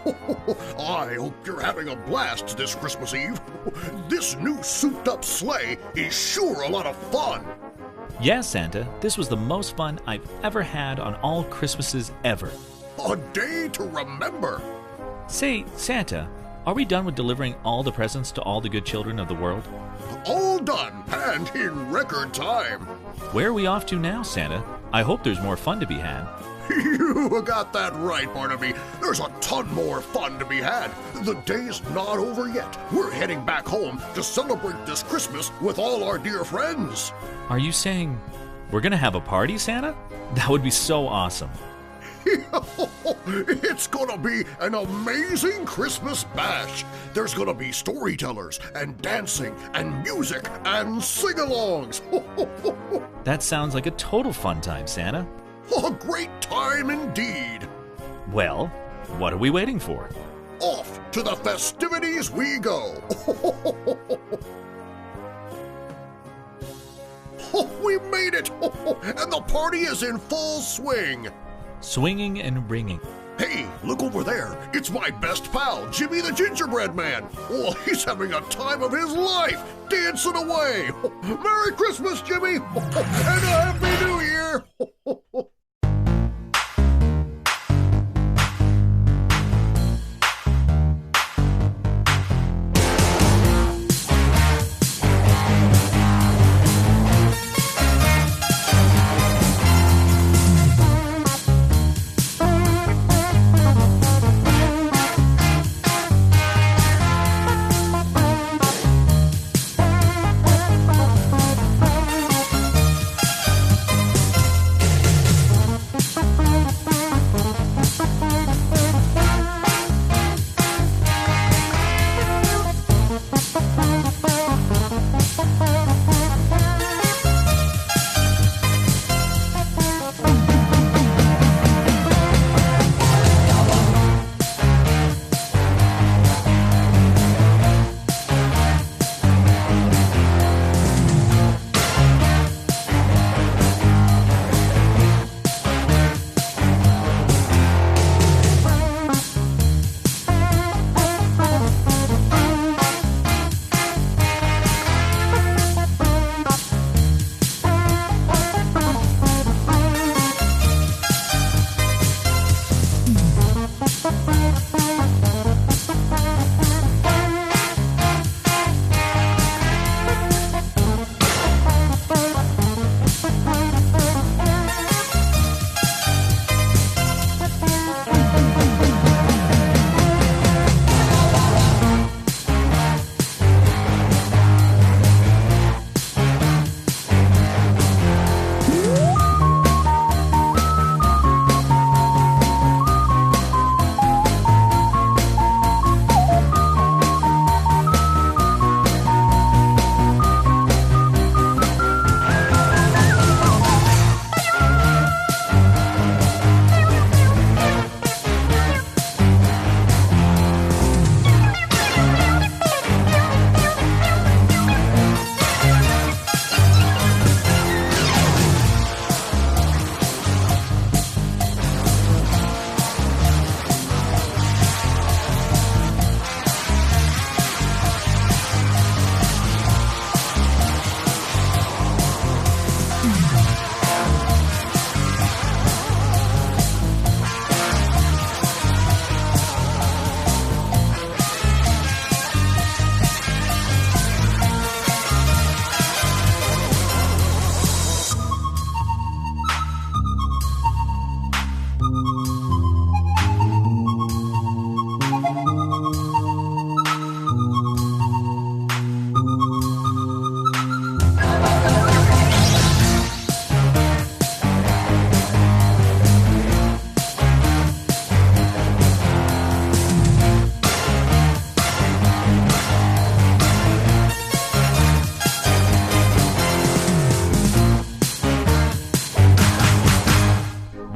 I hope you're having a blast this Christmas Eve. This new souped-up sleigh is sure a lot of fun. Yes, Santa, this was the most fun I've ever had on all Christmases ever. A day to remember. Say, Santa, are we done with delivering all the presents to all the good children of the world? All done, and in record time. Where are we off to now, Santa? I hope there's more fun to be had. You got that right, Barnaby. There's a ton more fun to be had. The day's not over yet. We're heading back home to celebrate this Christmas with all our dear friends. Are you saying we're gonna have a party, Santa? That would be so awesome. It's gonna be an amazing Christmas bash. There's gonna be storytellers and dancing and music and sing-alongs. That sounds like a total fun time, Santa. A great time indeed. Well, what are we waiting for? Off to the festivities we go. We made it, and the party is in full swing. Swinging and ringing. Hey, look over there. It's my best pal, Jimmy the Gingerbread Man. Oh, he's having a time of his life, dancing away. Merry Christmas, Jimmy, and a Happy New Year.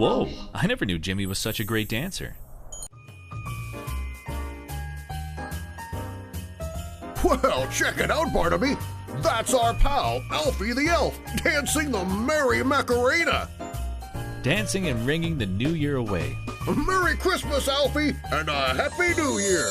Whoa, I never knew Jimmy was such a great dancer. Well, check it out, Barnaby. That's our pal, Alfie the Elf, dancing the Merry Macarena. dancing and ringing the new year away. Merry Christmas, Alfie, and a Happy New Year!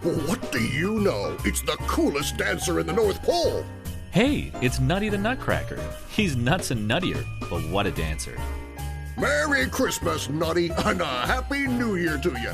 What do you know? It's the coolest dancer in the North Pole. Hey, it's Nutty the Nutcracker. He's nuts and nuttier, but what a dancer. Merry Christmas, Nutty, and a Happy New Year to you.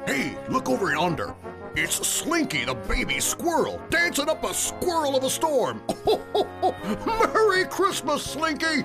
Hey, look over yonder. It's Slinky the baby squirrel dancing up a squirrel of a storm. Merry Christmas, Slinky!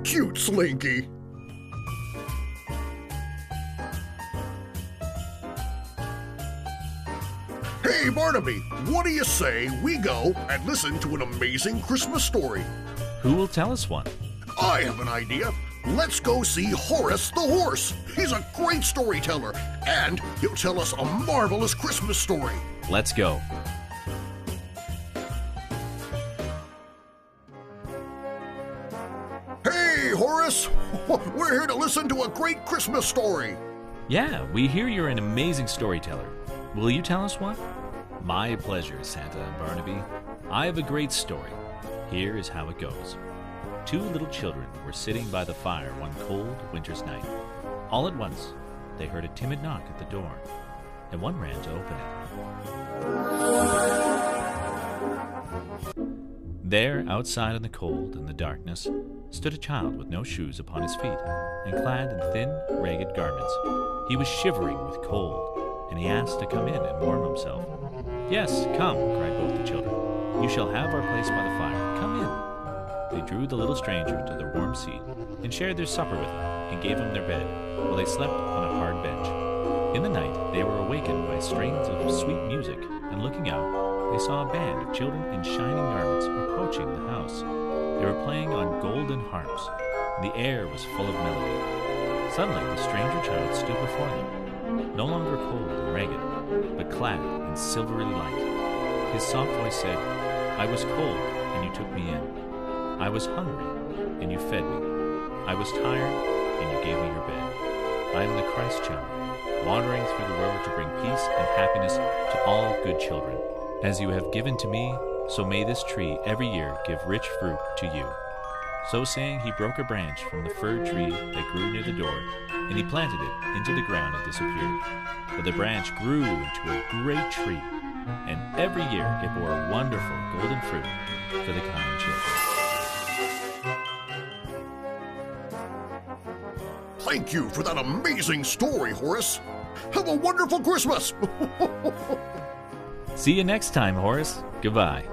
Cute Slinky. Hey, Barnaby, what do you say we go and listen to an amazing Christmas story? Who will tell us one? I have an idea. Let's go see Horace the horse. He's a great storyteller, and he'll tell us a marvelous Christmas story. Let's go. Hey, Horace! Horace. We're here to listen to a great Christmas story. Yeah, we hear you're an amazing storyteller. Will you tell us one? My pleasure, Santa and Barnaby. I have a great story. Here is how it goes. Two little children were sitting by the fire one cold winter's night. All at once, they heard a timid knock at the door, and one ran to open it. There, outside in the cold and the darkness, stood a child with no shoes upon his feet, and clad in thin, ragged garments. He was shivering with cold, and he asked to come in and warm himself. "Yes, come," cried both the children. "You shall have our place by the fire. Come in." They drew the little stranger to their warm seat, and shared their supper with him, and gave him their bed, while they slept on a hard bench. In the night they were awakened by strains of sweet music, and looking out, they saw a band of children in shining garments approaching the house. They were playing on golden harps, and the air was full of melody. Suddenly the stranger child stood before them, no longer cold and ragged, but clad in silvery light. His soft voice said, "I was cold, and you took me in. I was hungry, and you fed me. I was tired, and you gave me your bed. I am the Christ child, wandering through the world to bring peace and happiness to all good children. As you have given to me, so may this tree every year give rich fruit to you." So saying, he broke a branch from the fir tree that grew near the door, and he planted it into the ground and disappeared. But the branch grew into a great tree, and every year it bore wonderful golden fruit for the kind children. Thank you for that amazing story, Horace. Have a wonderful Christmas. See you next time, Horace. Goodbye.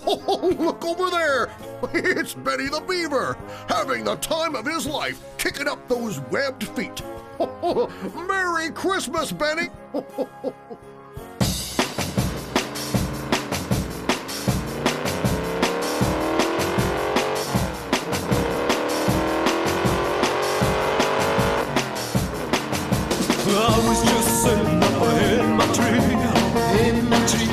Oh, look over there! It's Benny the Beaver, having the time of his life, kicking up those webbed feet. Merry Christmas, Benny! I was just sitting up in my tree, in my tree,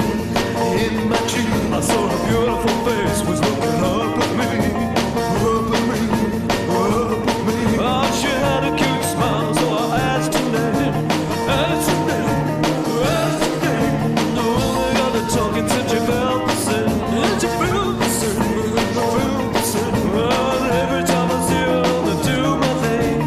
in my tree. I saw a beautiful face was looking up at me, up at me, up at me. Oh, she had a cute smile, so I asked her name, asked her name, asked her name. No, I got to talking till she felt the sin, and she felt the sin, felt the sin. And every time I see her, I do my thing.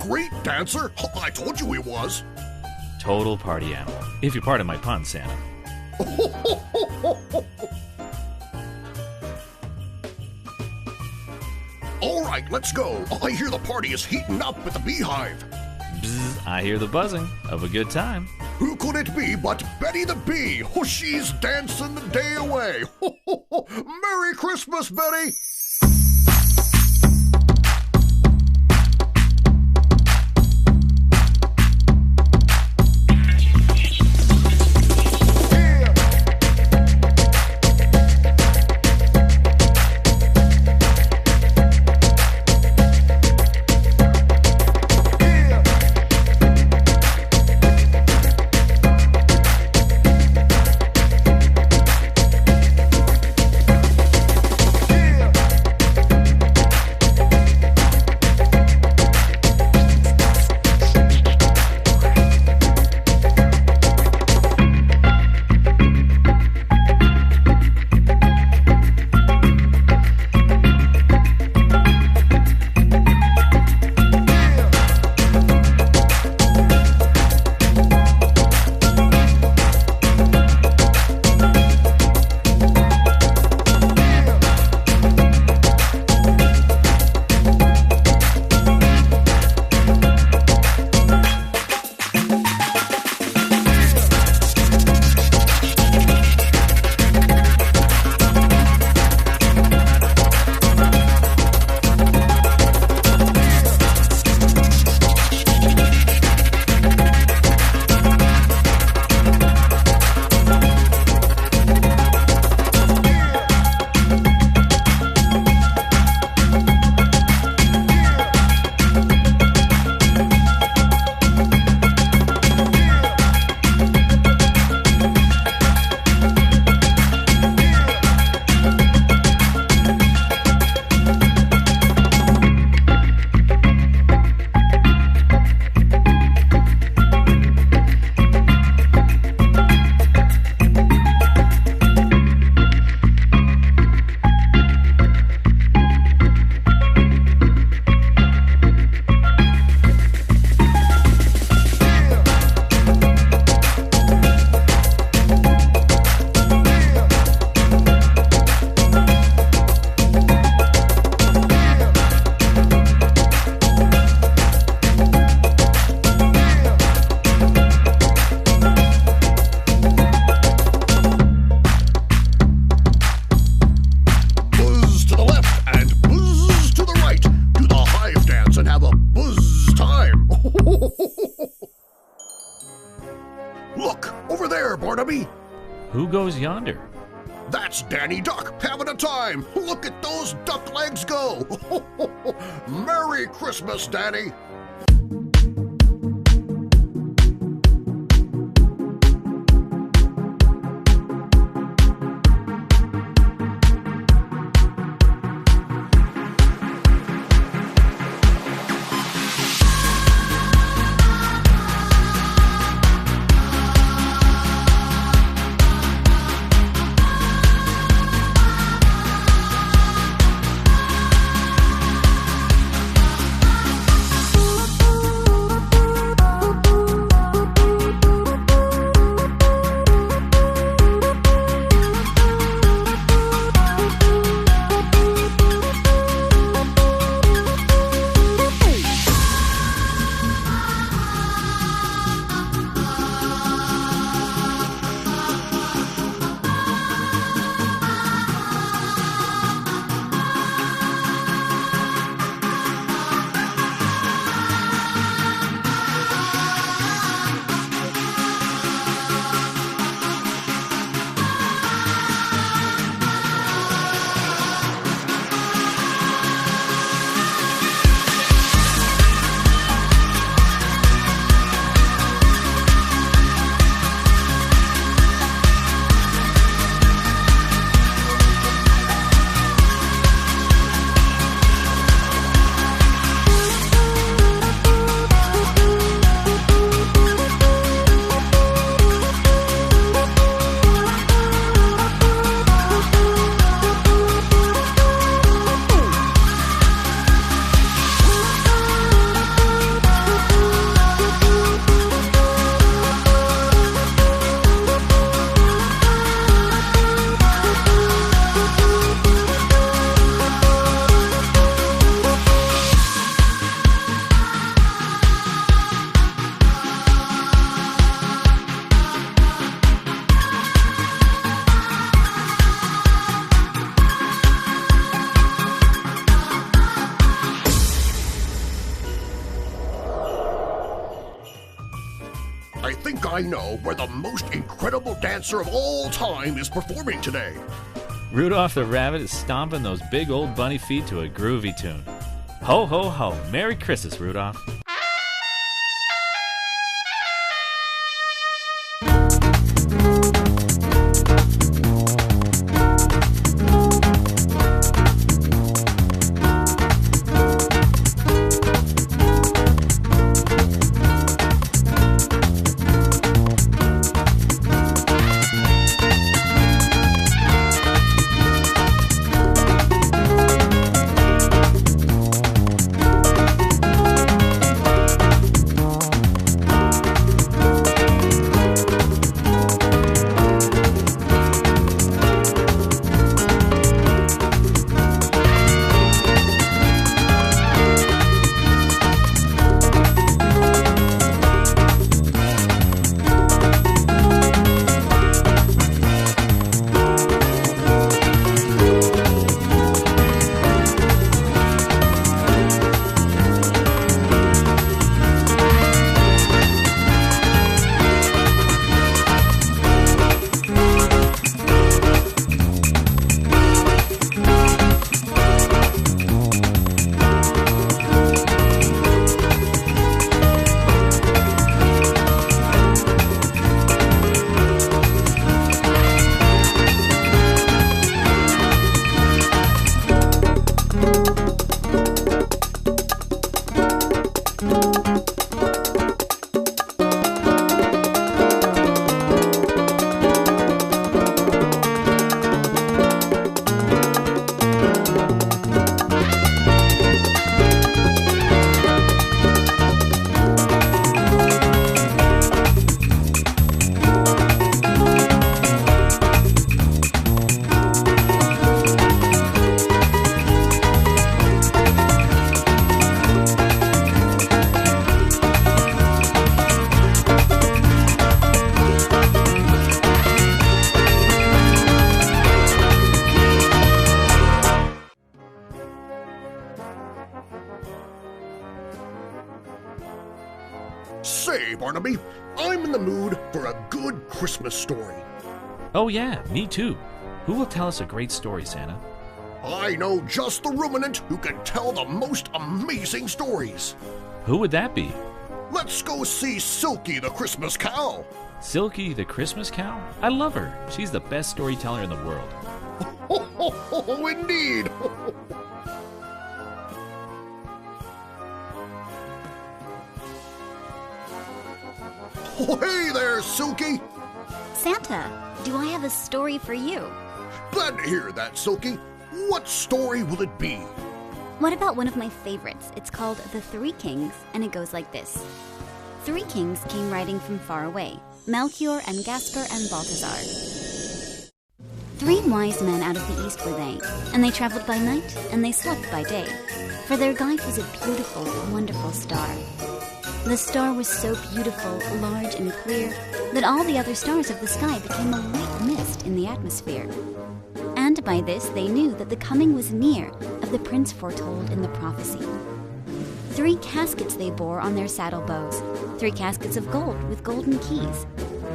great dancer. I told you he was. Total party animal, if you pardon my pun, Santa. All right, let's go. I hear the party is heating up at the Beehive. Bzz, I hear the buzzing of a good time. Who could it be but Betty the Bee? Oh, she's dancing the day away. Merry Christmas, Betty! Look, over there, Barnaby. Who goes yonder? That's Danny Duck having a time. Look at those duck legs go. Merry Christmas, Danny. I think I know where the most incredible dancer of all time is performing today. Rudolph the rabbit is stomping those big old bunny feet to a groovy tune. Ho, ho, ho. Merry Christmas, Rudolph. Say, Barnaby, I'm in the mood for a good Christmas story. Oh yeah, me too. Who will tell us a great story, Santa? I know just the ruminant who can tell the most amazing stories. Who would that be? Let's go see Silky the Christmas cow. Silky the Christmas cow? I love her. She's the best storyteller in the world. Oh, indeed. Oh, hey there, Silky. Santa, do I have a story for you? Glad to hear that, Silky. What story will it be? What about one of my favorites? It's called The Three Kings, and it goes like this. 3 kings came riding from far away, Melchior and Gaspar and Balthazar. 3 wise men out of the east were they, and they traveled by night, and they slept by day. For their guide was a beautiful, wonderful star. The star was so beautiful, large, and clear that all the other stars of the sky became a white mist in the atmosphere. And by this they knew that the coming was near of the prince foretold in the prophecy. 3 caskets they bore on their saddle bows, 3 caskets of gold with golden keys.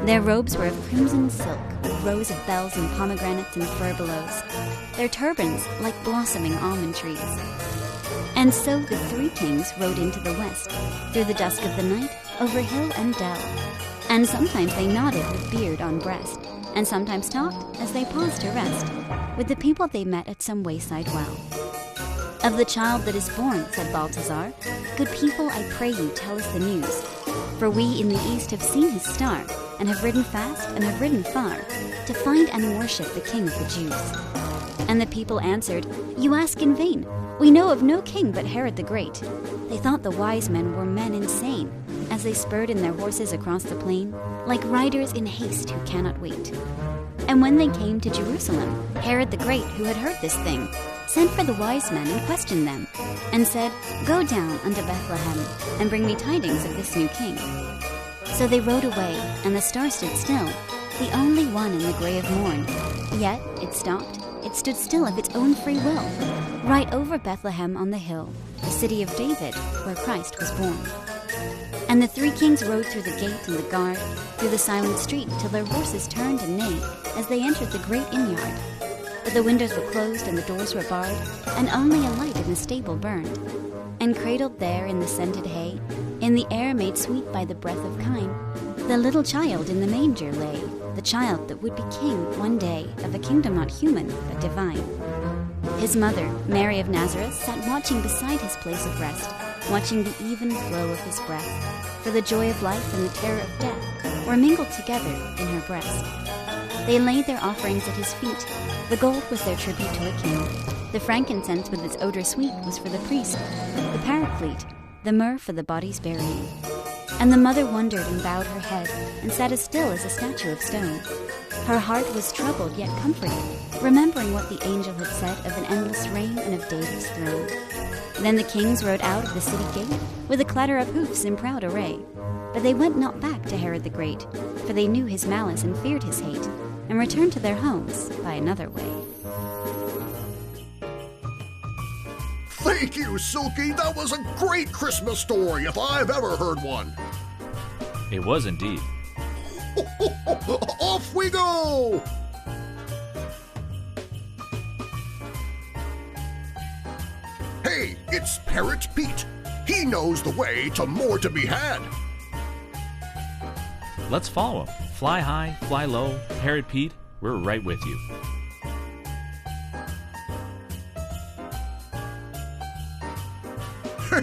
Their robes were of crimson silk, with rows of bells and pomegranates and furbelows. Their turbans like blossoming almond trees. And so the 3 kings rode into the west, through the dusk of the night, over hill and dell. And sometimes they nodded with beard on breast, and sometimes talked, as they paused to rest, with the people they met at some wayside well. Of the child that is born, said Balthazar, good people, I pray you tell us the news. For we in the east have seen his star, and have ridden fast and have ridden far, to find and worship the King of the Jews. And the people answered, you ask in vain. We know of no king but Herod the Great. They thought the wise men were men insane, as they spurred in their horses across the plain, like riders in haste who cannot wait. And when they came to Jerusalem, Herod the Great, who had heard this thing, sent for the wise men and questioned them, and said, go down unto Bethlehem, and bring me tidings of this new king. So they rode away, and the star stood still, the only one in the gray of morn. Yet it stopped. It stood still of its own free will, right over Bethlehem on the hill, the city of David, where Christ was born. And the three kings rode through the gate and the guard, through the silent street, till their horses turned and neighed as they entered the great inn-yard. But the windows were closed and the doors were barred, and only a light in the stable burned. And cradled there in the scented hay, in the air made sweet by the breath of kine, the little child in the manger lay, the child that would be king one day of a kingdom not human but divine. His mother, Mary of Nazareth, sat watching beside his place of rest, watching the even flow of his breath, for the joy of life and the terror of death were mingled together in her breast. They laid their offerings at his feet. The gold was their tribute to a king. The frankincense with its odor sweet was for the priest, the paraclete, the myrrh for the body's burying. And the mother wondered and bowed her head, and sat as still as a statue of stone. Her heart was troubled yet comforted, remembering what the angel had said of an endless reign and of David's throne. Then the kings rode out of the city gate, with a clatter of hoofs in proud array. But they went not back to Herod the Great, for they knew his malice and feared his hate, and returned to their homes by another way. Thank you, Silky. That was a great Christmas story if I've ever heard one. It was indeed. Off we go! Hey, it's Parrot Pete. He knows the way to more to be had. Let's follow him. Fly high, fly low. Parrot Pete, we're right with you.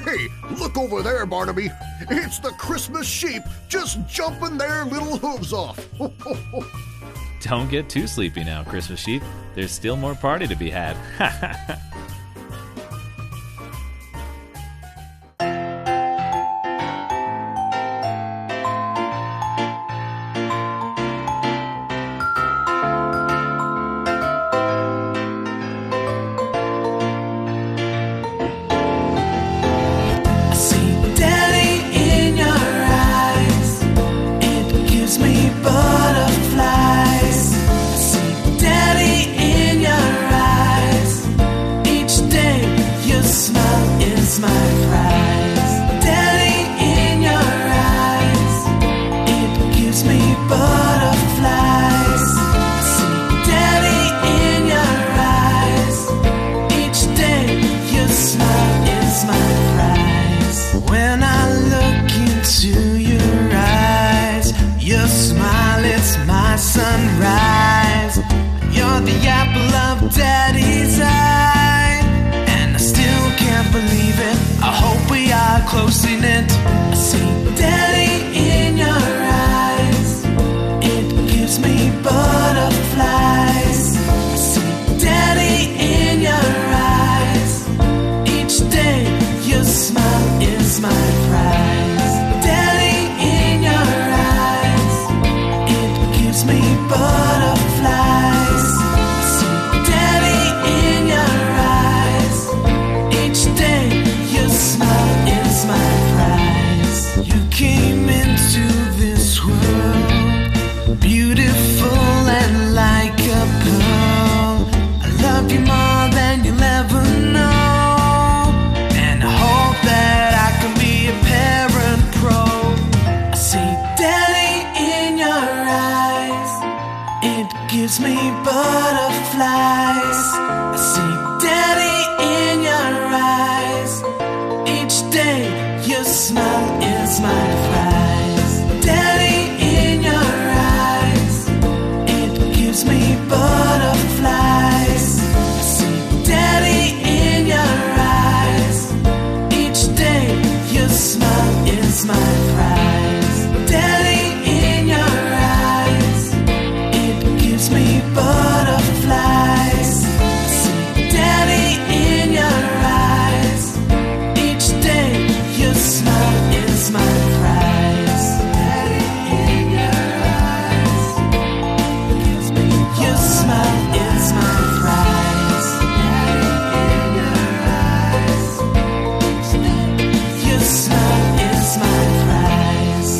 Hey, look over there, Barnaby. It's the Christmas sheep just jumping their little hooves off. Don't get too sleepy now, Christmas sheep. There's still more party to be had. Sunrise, you're the apple of Daddy's eye, and I still can't believe it. I hope we are closely knit. I see Daddy in your eyes, it gives me butterflies. I see Daddy in your eyes, each day your smile is my prize. Daddy in your eyes, it gives me butterflies. See Daddy in your eyes, each day your smile is my prize. You came into this world beautiful and like a pearl. I love you more than you'll ever know, and I hope that I can be a parent pro. I see Daddy in your eyes, it gives me butterflies. I see Daddy in your eyes, each day your smile is my prize. Daddy in your eyes, it gives me butterflies. I see Daddy in your eyes, each day your smile is my prize. Daddy in your eyes, it gives me butterflies. I see Daddy in your eyes, each day your smile is my prize. Daddy in your eyes, gives me your smile is my prize. Daddy in your eyes, your smile is my prize.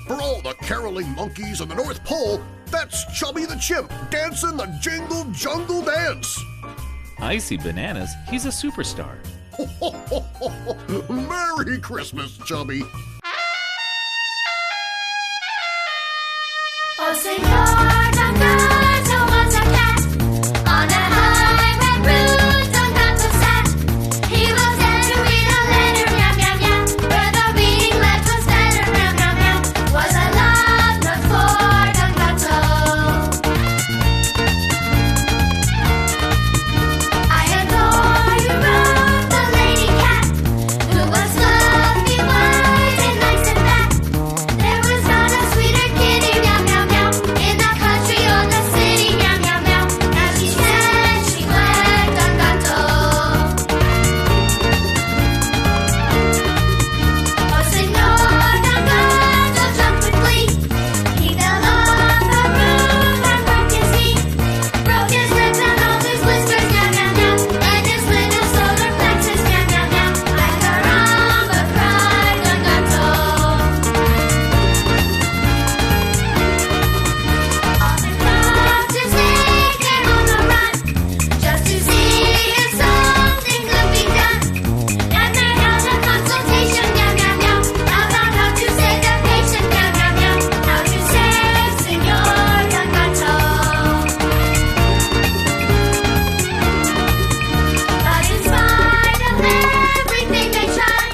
For all the caroling monkeys in the North Pole, that's Chubby the Chimp dancing the Jingle Jungle Dance. Icy Bananas, he's a superstar. Merry Christmas, chubby. Oh, Señor Don Gato was a cat on a high red roof. Don Gato sat. He was there to read a letter, meow, meow, meow. Where the reading left was better, meow, meow, meow. Was a love note for Don Gato. I adore you, wrote the lady cat, who was fluffy, white, and nice and fat. There was not a sweeter kitty, meow, meow, meow, in the country or the city, meow, meow, meow. Now she said she wed Don Gato. Oh, Señor Don Gato jumped with glee. He fell off the roof and broke his knee. Broke his ribs and all his whiskers, meow, meow, meow. And his little solar plexus, meow, meow, meow. Ay, caramba, cried Don Gato. All the doctors take their on the run, just to see if something could be done. And they held a consultation, meow, meow, meow, about how to save the patient, meow, meow, meow. How to save Señor Don Gato. But in spite of everything they tried,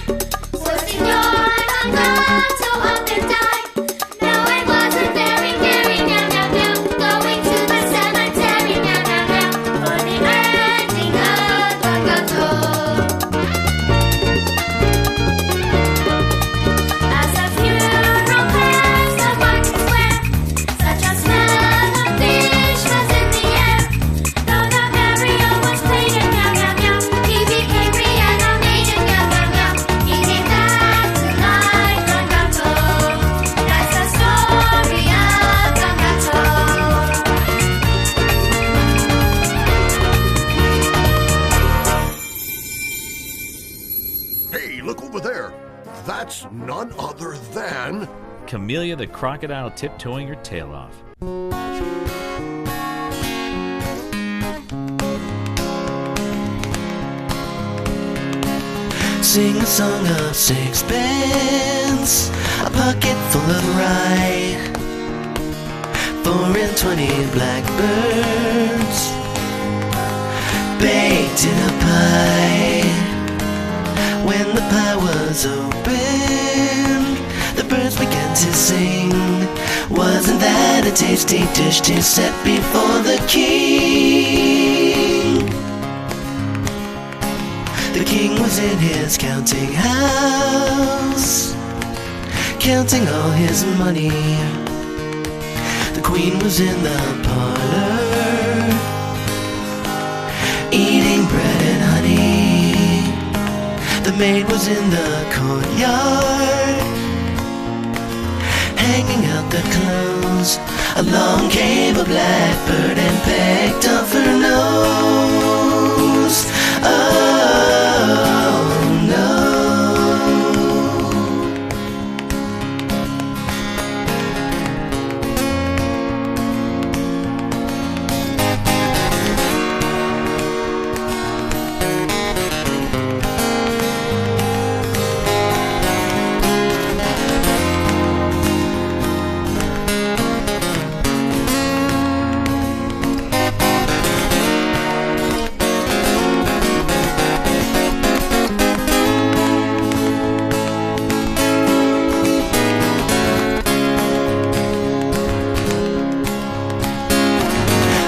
poor Señor Don Gato often died. Now it wasn't very scary, meow, meow, meow, going to the cemetery, meow, meow, meow, for the ending of Don Gato. As the funeral passed the market square, such a smell of fish was in the air. Though the burial was plated, meow, meow, meow, he became reanimated, meow, meow, meow. He came back to life, Don Gato. That's the story of Don Gato. Hey, look over there. That's none other than... Camellia the crocodile tiptoeing her tail off. Sing a song of sixpence, a pocket full of rye, 4 and 20 blackbirds baked in a pie. When the pie was opened, the birds began to sing. Wasn't that a tasty dish to set before the king? The king was in his counting house, counting all his money. The queen was in the parlor, eating bread and honey. The maid was in the courtyard, hanging out the clothes. Along came a blackbird and pecked off her nose. Oh no.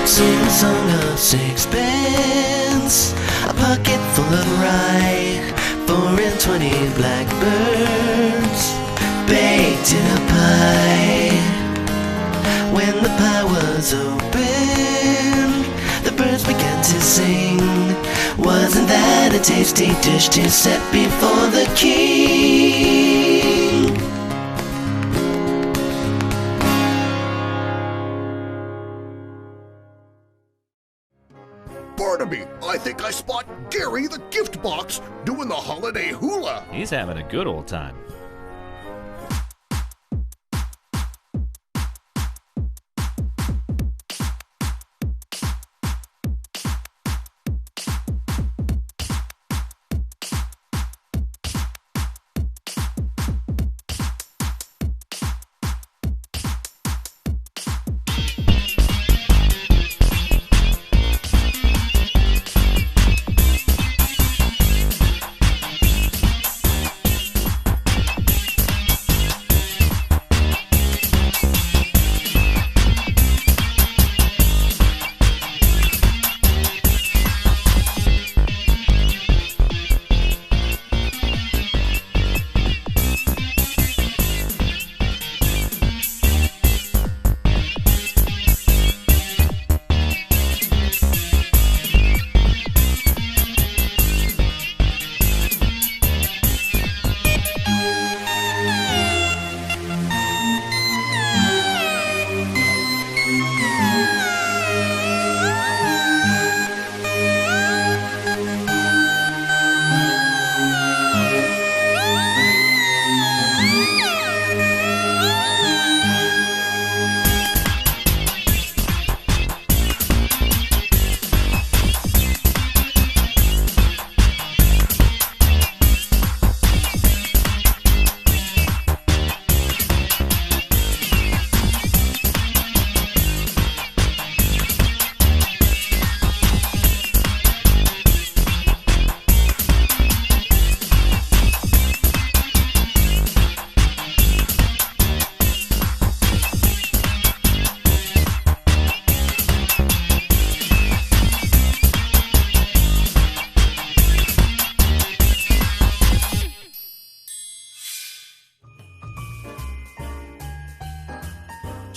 Sing a song of sixpence, a pocket full of rye, 4 and 20 blackbirds baked in a pie. When the pie was opened, the birds began to sing. Wasn't that a tasty dish to set before the king? Barnaby, I think I spot Gary the gift box doing the holiday hula. He's having a good old time.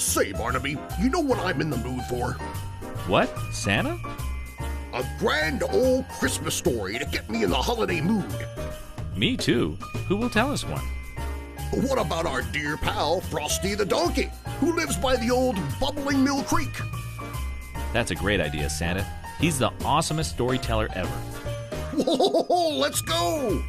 Say, Barnaby, you know what I'm in the mood for? What? Santa? A grand old Christmas story to get me in the holiday mood. Me too. Who will tell us one? What about our dear pal, Frosty the Donkey, who lives by the old Bubbling Mill Creek? That's a great idea, Santa. He's the awesomest storyteller ever. Whoa, let's go!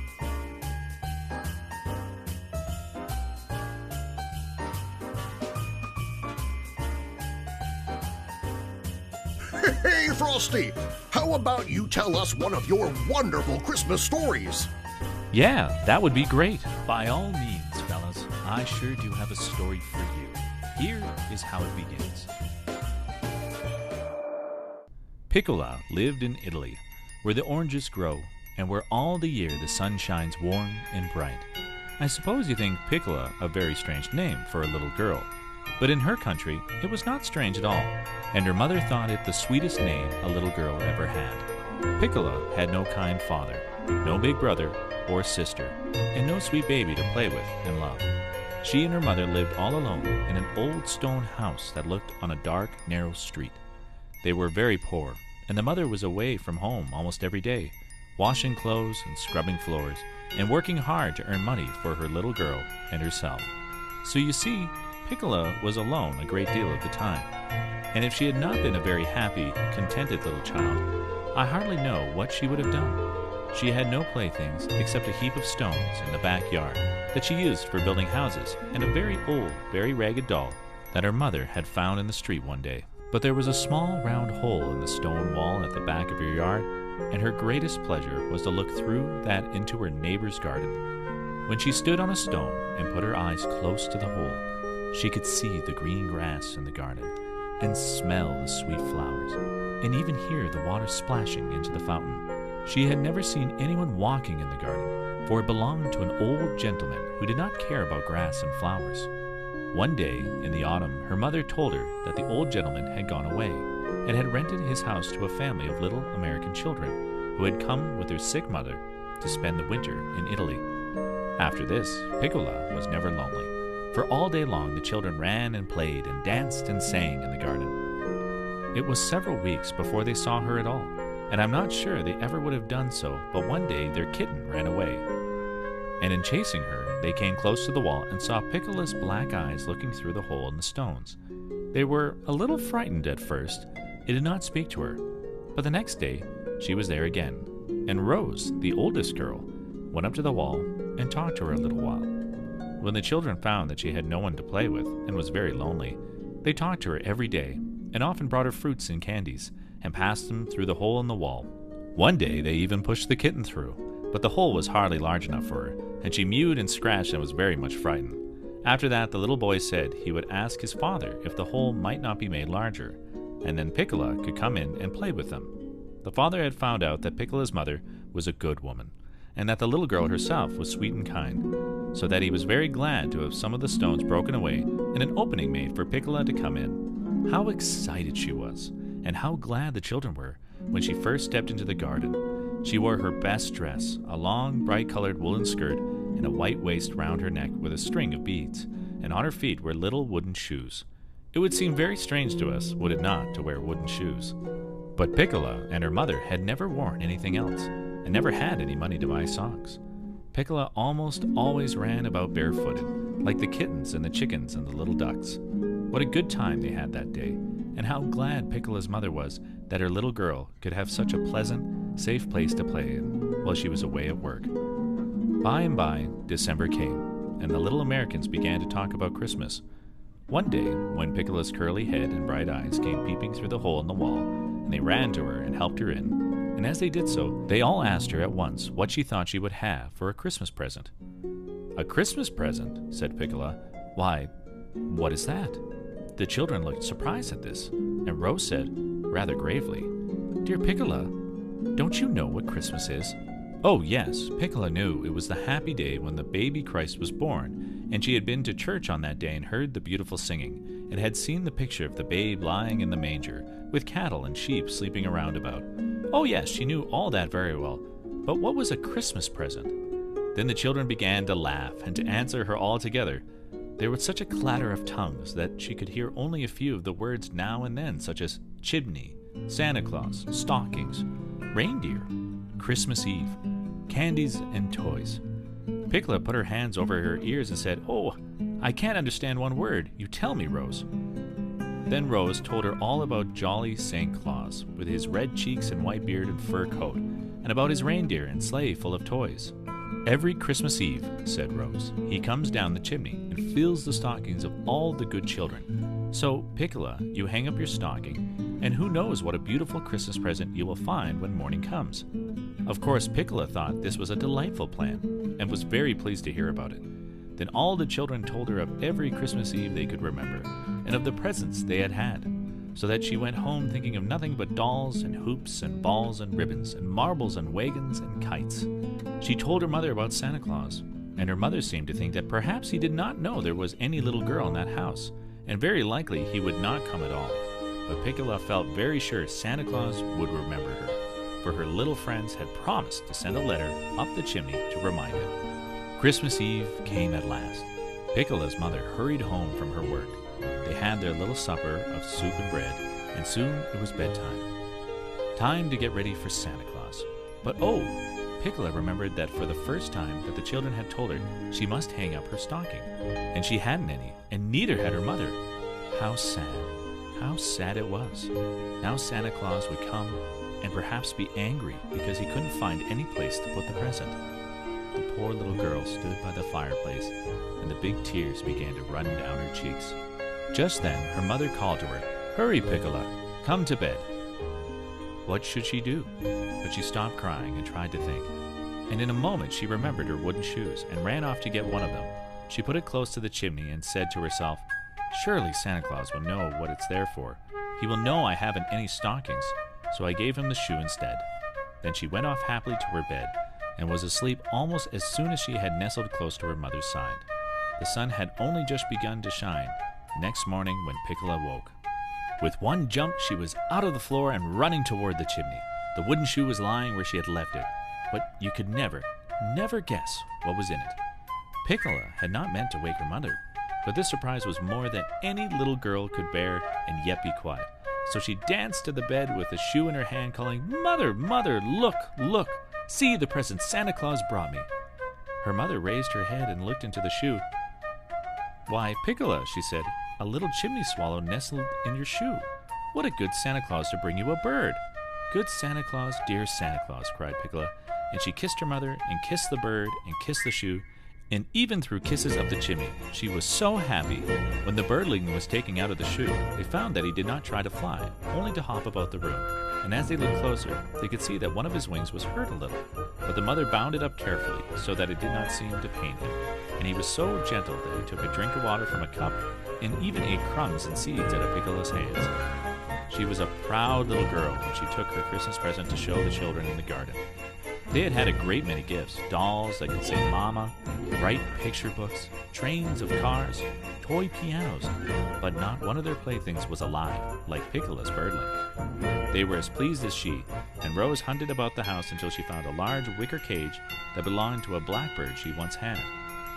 Hey, Frosty! How about you tell us one of your wonderful Christmas stories? Yeah, that would be great. By all means, fellas, I sure do have a story for you. Here is how it begins. Piccola lived in Italy, where the oranges grow, and where all the year the sun shines warm and bright. I suppose you think Piccola a very strange name for a little girl, but in her country it was not strange at all, and her mother thought it the sweetest name a little girl ever had. Piccola had no kind father, no big brother or sister, and no sweet baby to play with and love. She and her mother lived all alone in an old stone house that looked on a dark, narrow street. They were very poor, and the mother was away from home almost every day, washing clothes and scrubbing floors, and working hard to earn money for her little girl and herself. So you see, Piccola was alone a great deal of the time, and if she had not been a very happy, contented little child, I hardly know what she would have done. She had no playthings except a heap of stones in the backyard that she used for building houses, and a very old, very ragged doll that her mother had found in the street one day. But there was a small round hole in the stone wall at the back of her yard, and her greatest pleasure was to look through that into her neighbor's garden. When she stood on a stone and put her eyes close to the hole, she could see the green grass in the garden, and smell the sweet flowers, and even hear the water splashing into the fountain. She had never seen anyone walking in the garden, for it belonged to an old gentleman who did not care about grass and flowers. One day in the autumn, her mother told her that the old gentleman had gone away and had rented his house to a family of little American children who had come with their sick mother to spend the winter in Italy. After this, Piccola was never lonely, for all day long the children ran and played and danced and sang in the garden. It was several weeks before they saw her at all, and I'm not sure they ever would have done so, but one day their kitten ran away. And in chasing her, they came close to the wall and saw Piccola's black eyes looking through the hole in the stones. They were a little frightened at first. It did not speak to her, but the next day she was there again, and Rose, the oldest girl, went up to the wall and talked to her a little while. When the children found that she had no one to play with and was very lonely, they talked to her every day and often brought her fruits and candies and passed them through the hole in the wall. One day they even pushed the kitten through, but the hole was hardly large enough for her, and she mewed and scratched and was very much frightened. After that, the little boy said he would ask his father if the hole might not be made larger, and then Piccola could come in and play with them. The father had found out that Piccola's mother was a good woman, and that the little girl herself was sweet and kind, so that he was very glad to have some of the stones broken away and an opening made for Piccola to come in. How excited she was, and how glad the children were when she first stepped into the garden. She wore her best dress, a long, bright-colored woolen skirt, and a white waist round her neck with a string of beads, and on her feet were little wooden shoes. It would seem very strange to us, would it not, to wear wooden shoes? But Piccola and her mother had never worn anything else, and never had any money to buy socks. Piccola almost always ran about barefooted, like the kittens and the chickens and the little ducks. What a good time they had that day, and how glad Piccola's mother was that her little girl could have such a pleasant, safe place to play in while she was away at work. By and by, December came, and the little Americans began to talk about Christmas. One day, when Piccola's curly head and bright eyes came peeping through the hole in the wall, and they ran to her and helped her in, and as they did so, they all asked her at once what she thought she would have for a Christmas present. "A Christmas present?" said Piccola. "Why, what is that?" The children looked surprised at this, and Rose said, rather gravely, "Dear Piccola, don't you know what Christmas is?" Oh yes, Piccola knew it was the happy day when the baby Christ was born, and she had been to church on that day and heard the beautiful singing, and had seen the picture of the babe lying in the manger, with cattle and sheep sleeping around about. Oh yes, she knew all that very well, but what was a Christmas present? Then the children began to laugh and to answer her all together. There was such a clatter of tongues that she could hear only a few of the words now and then, such as chimney, Santa Claus, stockings, reindeer, Christmas Eve, candies, and toys. Piccola put her hands over her ears and said, "Oh, I can't understand one word. You tell me, Rose." Then Rose told her all about jolly St. Claus, with his red cheeks and white beard and fur coat, and about his reindeer and sleigh full of toys. "Every Christmas Eve," said Rose, "he comes down the chimney and fills the stockings of all the good children. So, Piccola, you hang up your stocking, and who knows what a beautiful Christmas present you will find when morning comes." Of course, Piccola thought this was a delightful plan, and was very pleased to hear about it. Then all the children told her of every Christmas Eve they could remember, and of the presents they had had, so that she went home thinking of nothing but dolls and hoops and balls and ribbons and marbles and wagons and kites. She told her mother about Santa Claus, and her mother seemed to think that perhaps he did not know there was any little girl in that house, and very likely he would not come at all. But Piccola felt very sure Santa Claus would remember her, for her little friends had promised to send a letter up the chimney to remind him. Christmas Eve came at last. Piccola's mother hurried home from her work. They had their little supper of soup and bread, and soon it was bedtime. Time to get ready for Santa Claus. But oh, Piccola remembered that for the first time that the children had told her she must hang up her stocking, and she hadn't any, and neither had her mother. How sad it was. Now Santa Claus would come and perhaps be angry because he couldn't find any place to put the present. The poor little girl stood by the fireplace, and the big tears began to run down her cheeks. Just then, her mother called to her, "Hurry, Piccola, come to bed." What should she do? But she stopped crying and tried to think. And in a moment she remembered her wooden shoes and ran off to get one of them. She put it close to the chimney and said to herself, "Surely Santa Claus will know what it's there for. He will know I haven't any stockings." So I gave him the shoe instead. Then she went off happily to her bed, and was asleep almost as soon as she had nestled close to her mother's side. The sun had only just begun to shine next morning when Piccola woke. With one jump, she was out of the floor and running toward the chimney. The wooden shoe was lying where she had left it, but you could never guess what was in it. Piccola had not meant to wake her mother, but this surprise was more than any little girl could bear and yet be quiet. So she danced to the bed with the shoe in her hand, calling, "Mother, mother, look, look! See the present Santa Claus brought me." Her mother raised her head and looked into the shoe. "Why, Piccola," she said, "a little chimney swallow nestled in your shoe. What a good Santa Claus to bring you a bird." "Good Santa Claus, dear Santa Claus," cried Piccola, and she kissed her mother and kissed the bird and kissed the shoe, and even threw kisses up the chimney. She was so happy. When the birdling was taken out of the shoe, they found that he did not try to fly, only to hop about the room. And as they looked closer, they could see that one of his wings was hurt a little. But the mother bound it up carefully, so that it did not seem to pain him. And he was so gentle that he took a drink of water from a cup, and even ate crumbs and seeds out of Piccola's hands. She was a proud little girl when she took her Christmas present to show the children in the garden. They had had a great many gifts: dolls that could say Mama, bright picture books, trains of cars, toy pianos, but not one of their playthings was alive, like Piccola's birdling. They were as pleased as she, and Rose hunted about the house until she found a large wicker cage that belonged to a blackbird she once had.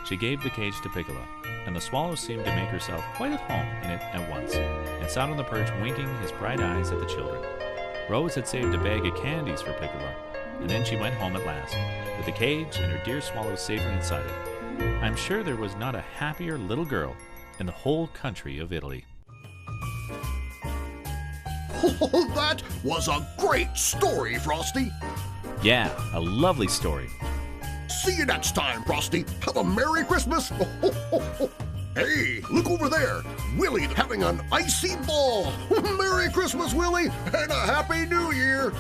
She gave the cage to Piccola, and the swallow seemed to make herself quite at home in it at once, and sat on the perch winking his bright eyes at the children. Rose had saved a bag of candies for Piccola, and then she went home at last, with the cage and her dear swallow safely inside it. I'm sure there was not a happier little girl in the whole country of Italy. Oh, that was a great story, Frosty. Yeah, a lovely story. See you next time, Frosty. Have a Merry Christmas. Hey, look over there. Willie's having an icy ball. Merry Christmas, Willie, and a Happy New Year.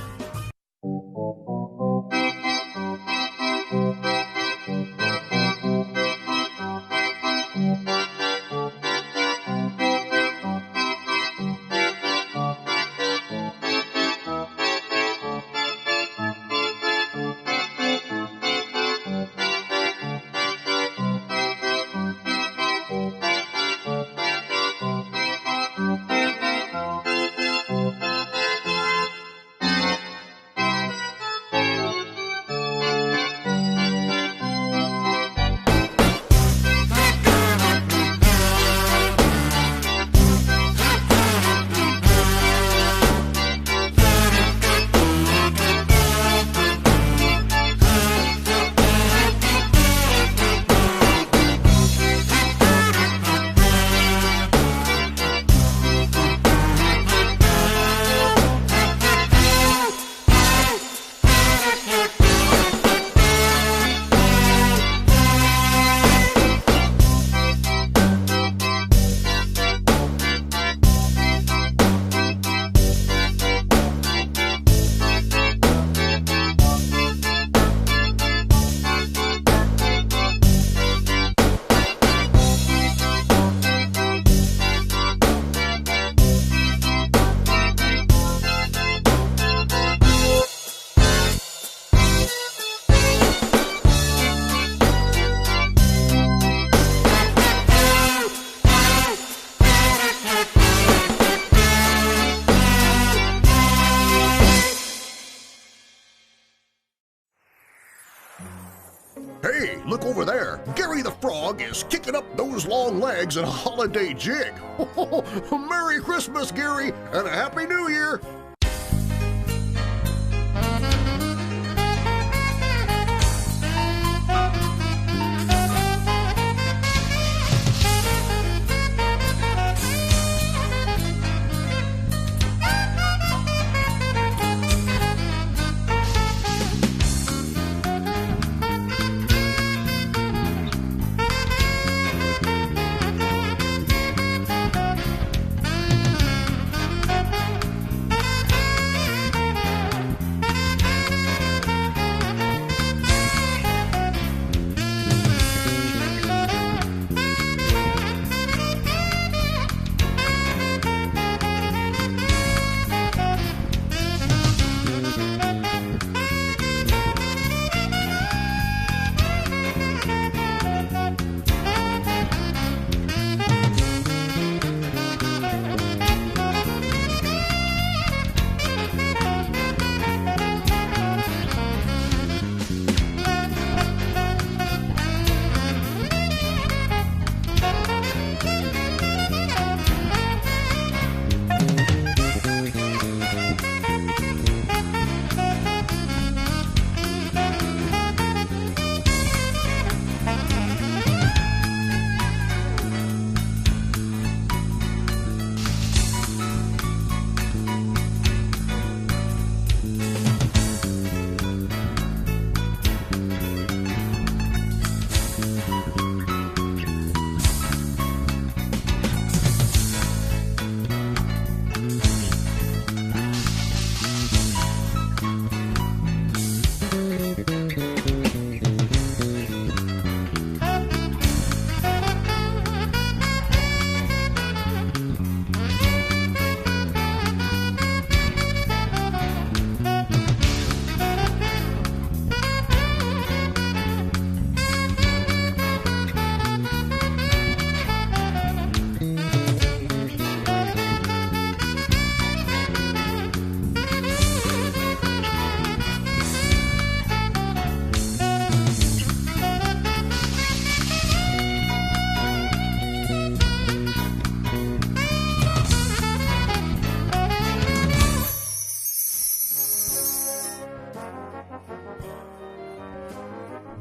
Gary the Frog is kicking up those long legs in a holiday jig. Merry Christmas, Gary, and a Happy New Year!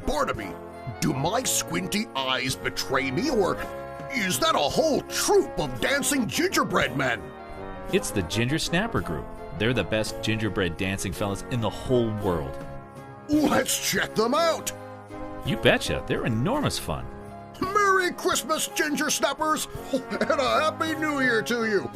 Barnaby, do my squinty eyes betray me, or is that a whole troop of dancing gingerbread men? It's the Ginger Snapper Group. They're the best gingerbread dancing fellas in the whole world. Let's check them out! You betcha, they're enormous fun. Merry Christmas, Ginger Snappers, and a Happy New Year to you!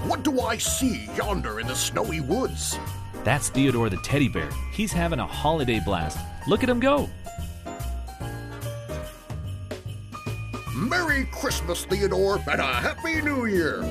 what do I see yonder in the snowy woods? That's Theodore the teddy bear. He's having a holiday blast. Look at him go. Merry Christmas, Theodore, and a Happy New Year!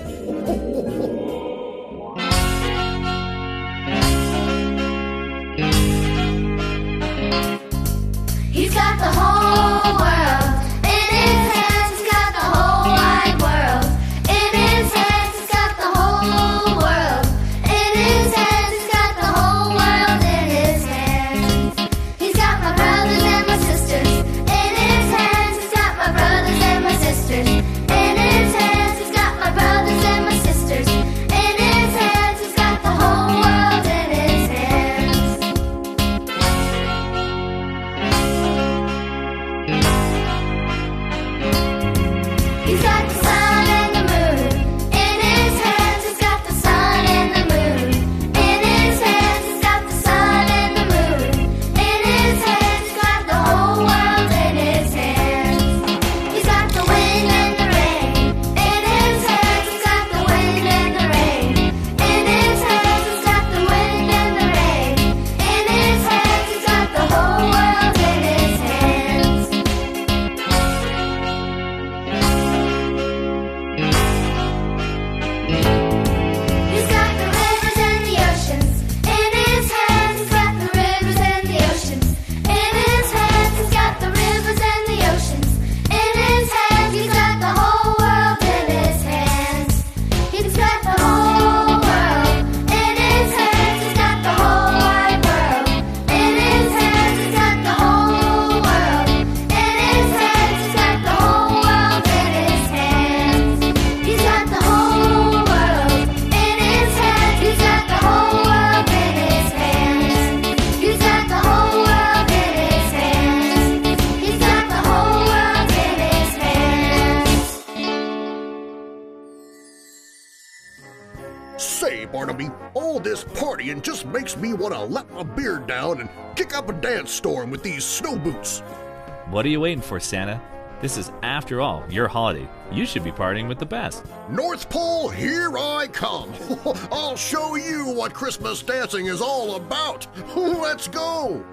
He's got the whole world in his hands. He's got the whole wide world in his hands. He's got the whole world in his hands. He's got the whole world in his hands. He's got my brothers and my sisters in his hands. He's got my brothers and my sisters in his hands. He's got my brothers and my sisters in his hands. He's got the whole world in his hands. He's got the sun and the moon in his hands. He's got the sun and the moon in his hands. He's got the sun and the moon in his hands. He's got the whole world in his hands. He's got the wind and the rain in his hands. He's got the wind and the rain in his hands. He's got the wind and the rain in his hands. He's got the whole world in his hands. He's got the rivers and the oceans in his hands. He's got the rivers and the oceans in his hands. He's got the rivers and the oceans in his hands. He's got the whole world in his hands. He's got the whole world in his hands. He's got the whole wide world in his hands. He's got the whole world in his hands. He's got the whole world in his hands. He's got the whole world in his hands. He's got the whole world in his hands. He's got the whole world in his hands. He's got the whole world in his hands. Say, Barnaby, all this partying just makes me want to let my beard down and kick up a dance storm with these snow boots. What are you waiting for, Santa? This is, after all, your holiday. You should be partying with the best. North Pole, here I come. I'll show you what Christmas dancing is all about. Let's go.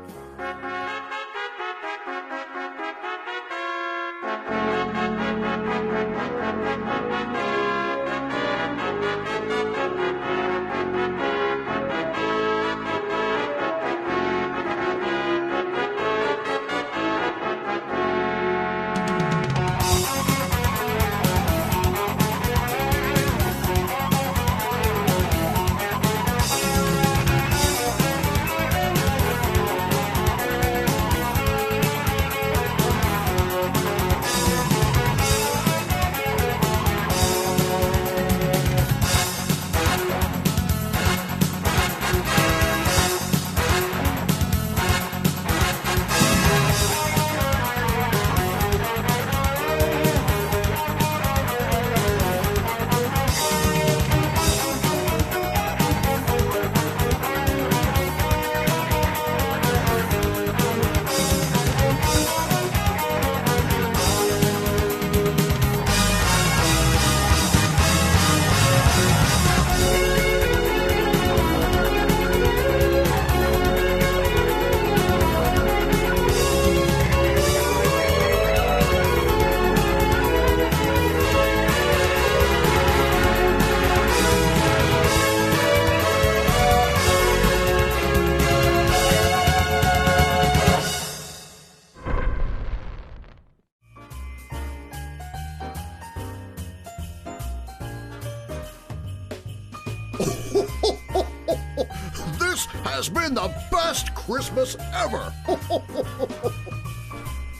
This has been the best Christmas ever.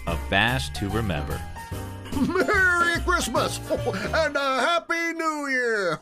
A bash to remember. Merry Christmas and a Happy New Year.